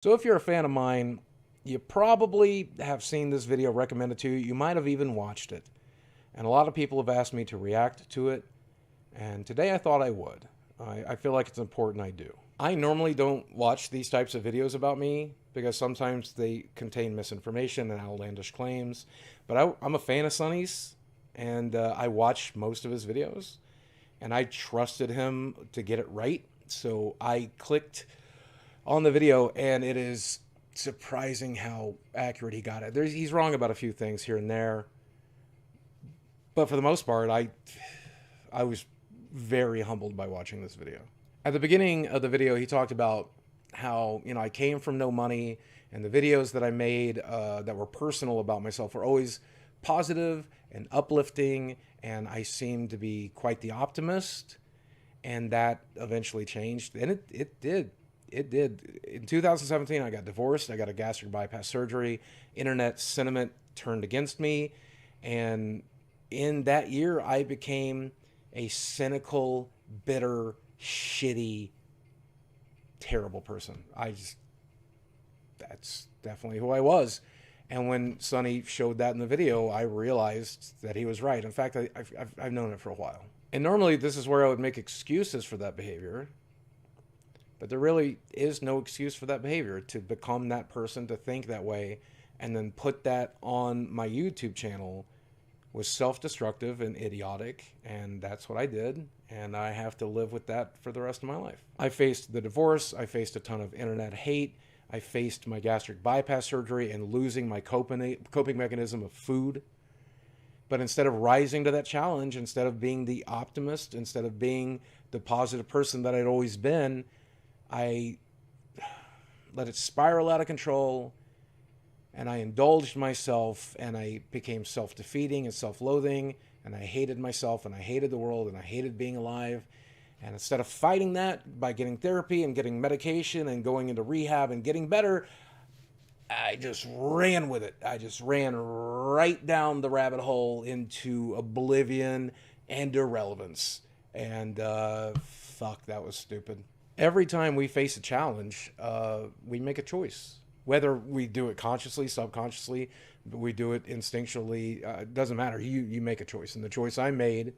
So if you're a fan of mine, you probably have seen this video recommended to you. You might have even watched it. And a lot of people have asked me to react to it. And today I thought I would. I feel like it's important I do. I normally don't watch these types of videos about me because sometimes they contain misinformation and outlandish claims. But I'm a fan of Sunny's, and I watch most of his videos. And I trusted him to get it right. So I clicked on the video, and it is surprising how accurate he got it. He's wrong about a few things here and there, but for the most part, I was very humbled by watching this video. At the beginning of the video, he talked about how I came from no money, and the videos that I made that were personal about myself were always positive and uplifting, and I seemed to be quite the optimist, and that eventually changed, and it did. It did. In 2017, I got divorced. I got a gastric bypass surgery. Internet sentiment turned against me. And in that year, I became a cynical, bitter, shitty, terrible person. That's definitely who I was. And when Sonny showed that in the video, I realized that he was right. In fact, I've known it for a while. And normally, this is where I would make excuses for that behavior. But there really is no excuse for that behavior, to become that person, to think that way, and then put that on my YouTube channel was self-destructive and idiotic, and that's what I did, and I have to live with that for the rest of my life. I faced the divorce, I faced a ton of internet hate, I faced my gastric bypass surgery and losing my coping mechanism of food. But instead of rising to that challenge, instead of being the optimist, instead of being the positive person that I'd always been, I let it spiral out of control, and I indulged myself, and I became self-defeating and self-loathing, and I hated myself, and I hated the world, and I hated being alive. And instead of fighting that by getting therapy and getting medication and going into rehab and getting better, I just ran with it. I just ran right down the rabbit hole into oblivion and irrelevance. And fuck, that was stupid. Every time we face a challenge, we make a choice. Whether we do it consciously, subconsciously, we do it instinctually, it doesn't matter. You make a choice. And the choice I made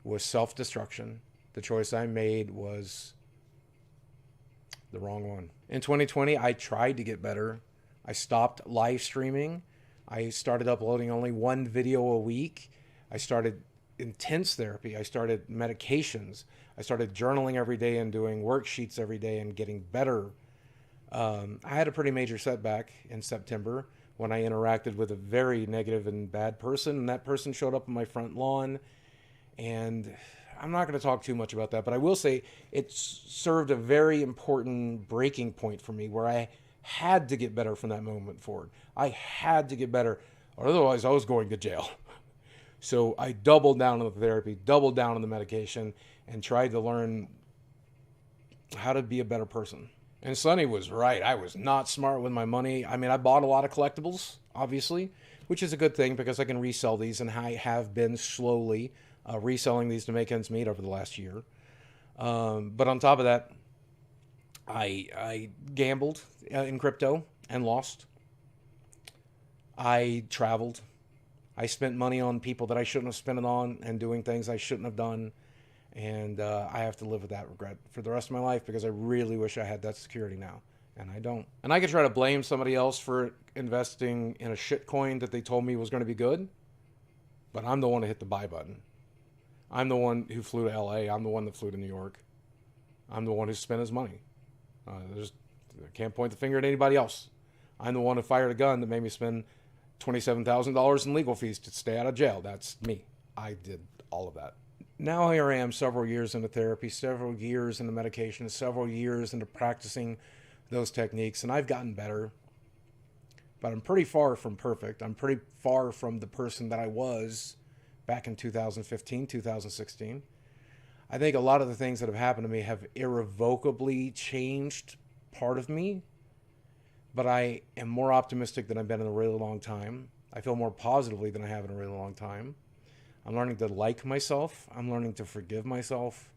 was self-destruction. The choice I made was the wrong one. In 2020, I tried to get better. I stopped live streaming. I started uploading only one video a week. I started intense therapy. I started medications. I started journaling every day and doing worksheets every day and getting better. I had a pretty major setback in September when I interacted with a very negative and bad person, and that person showed up on my front lawn. And I'm not going to talk too much about that, but I will say it served a very important breaking point for me where I had to get better from that moment forward. I had to get better, or otherwise I was going to jail. So I doubled down on the therapy, doubled down on the medication, and tried to learn how to be a better person. And Sonny was right. I was not smart with my money. I mean, I bought a lot of collectibles, obviously, which is a good thing because I can resell these, and I have been slowly reselling these to make ends meet over the last year. But on top of that, I gambled in crypto and lost. I traveled. I spent money on people that I shouldn't have spent it on and doing things I shouldn't have done. And I have to live with that regret for the rest of my life because I really wish I had that security now. And I don't. And I could try to blame somebody else for investing in a shit coin that they told me was going to be good. But I'm the one who hit the buy button. I'm the one who flew to LA. I'm the one that flew to New York. I'm the one who spent his money. I can't point the finger at anybody else. I'm the one who fired a gun that made me spend $27,000 in legal fees to stay out of jail. That's me. I did all of that. Now here I am several years into therapy, several years into medication, several years into practicing those techniques, and I've gotten better. But I'm pretty far from perfect. I'm pretty far from the person that I was back in 2015, 2016. I think a lot of the things that have happened to me have irrevocably changed part of me, but I am more optimistic than I've been in a really long time. I feel more positively than I have in a really long time. I'm learning to like myself. I'm learning to forgive myself.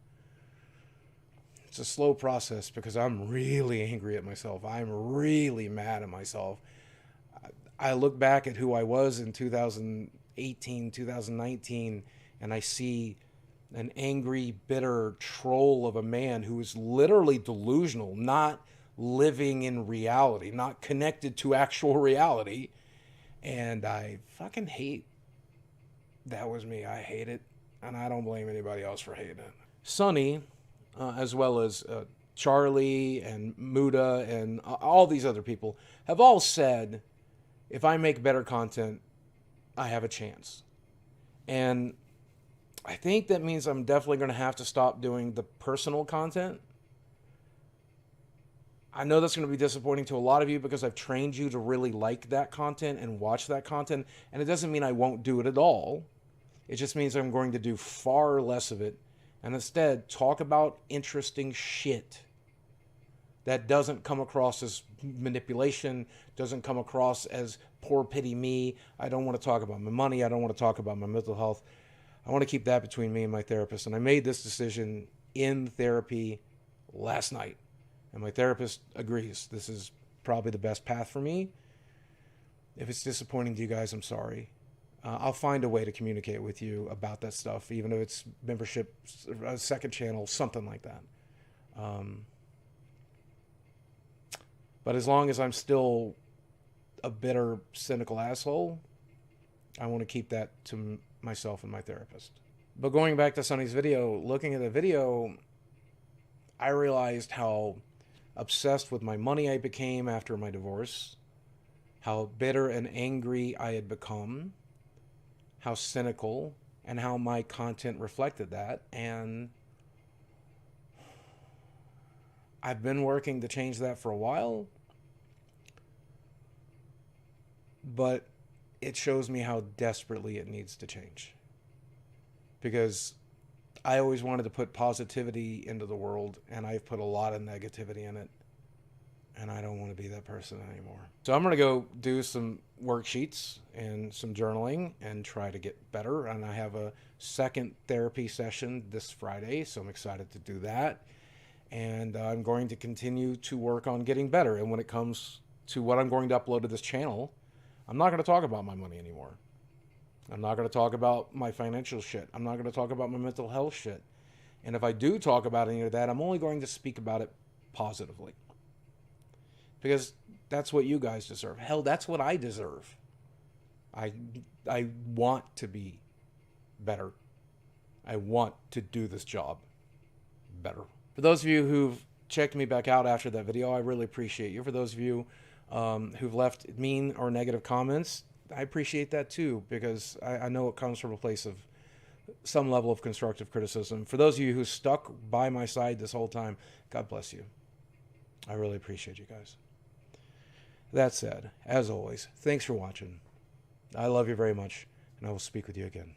It's a slow process because I'm really angry at myself. I'm really mad at myself. I look back at who I was in 2018, 2019, and I see an angry, bitter troll of a man who is literally delusional, not living in reality, not connected to actual reality. And I fucking hate that was me. I hate it. And I don't blame anybody else for hating it. Sunny, as well as Charlie and Muda and all these other people, have all said, if I make better content, I have a chance. And I think that means I'm definitely going to have to stop doing the personal content. I know that's going to be disappointing to a lot of you because I've trained you to really like that content and watch that content. And it doesn't mean I won't do it at all. It just means I'm going to do far less of it and instead talk about interesting shit that doesn't come across as manipulation, doesn't come across as poor pity me. I don't want to talk about my money. I don't want to talk about my mental health. I want to keep that between me and my therapist. And I made this decision in therapy last night. And my therapist agrees. This is probably the best path for me. If it's disappointing to you guys, I'm sorry. I'll find a way to communicate with you about that stuff, even if it's membership, a second channel, something like that. But as long as I'm still a bitter, cynical asshole, I want to keep that to myself and my therapist. But going back to Sunny's video, looking at the video, I realized how obsessed with my money I became after my divorce, how bitter and angry I had become, how cynical, and how my content reflected that. And I've been working to change that for a while, but it shows me how desperately it needs to change. Because I always wanted to put positivity into the world, and I've put a lot of negativity in it, and I don't want to be that person anymore. So I'm going to go do some worksheets and some journaling and try to get better. And I have a second therapy session this Friday, so I'm excited to do that. And I'm going to continue to work on getting better. And when it comes to what I'm going to upload to this channel, I'm not going to talk about my money anymore. I'm not going to talk about my financial shit. I'm not going to talk about my mental health shit. And if I do talk about any of that, I'm only going to speak about it positively. Because that's what you guys deserve. Hell, that's what I deserve. I want to be better. I want to do this job better. For those of you who've checked me back out after that video, I really appreciate you. For those of you who've left mean or negative comments, I appreciate that too, because I know it comes from a place of some level of constructive criticism. For those of you who stuck by my side this whole time, God bless you. I really appreciate you guys. That said, as always, thanks for watching. I love you very much, and I will speak with you again.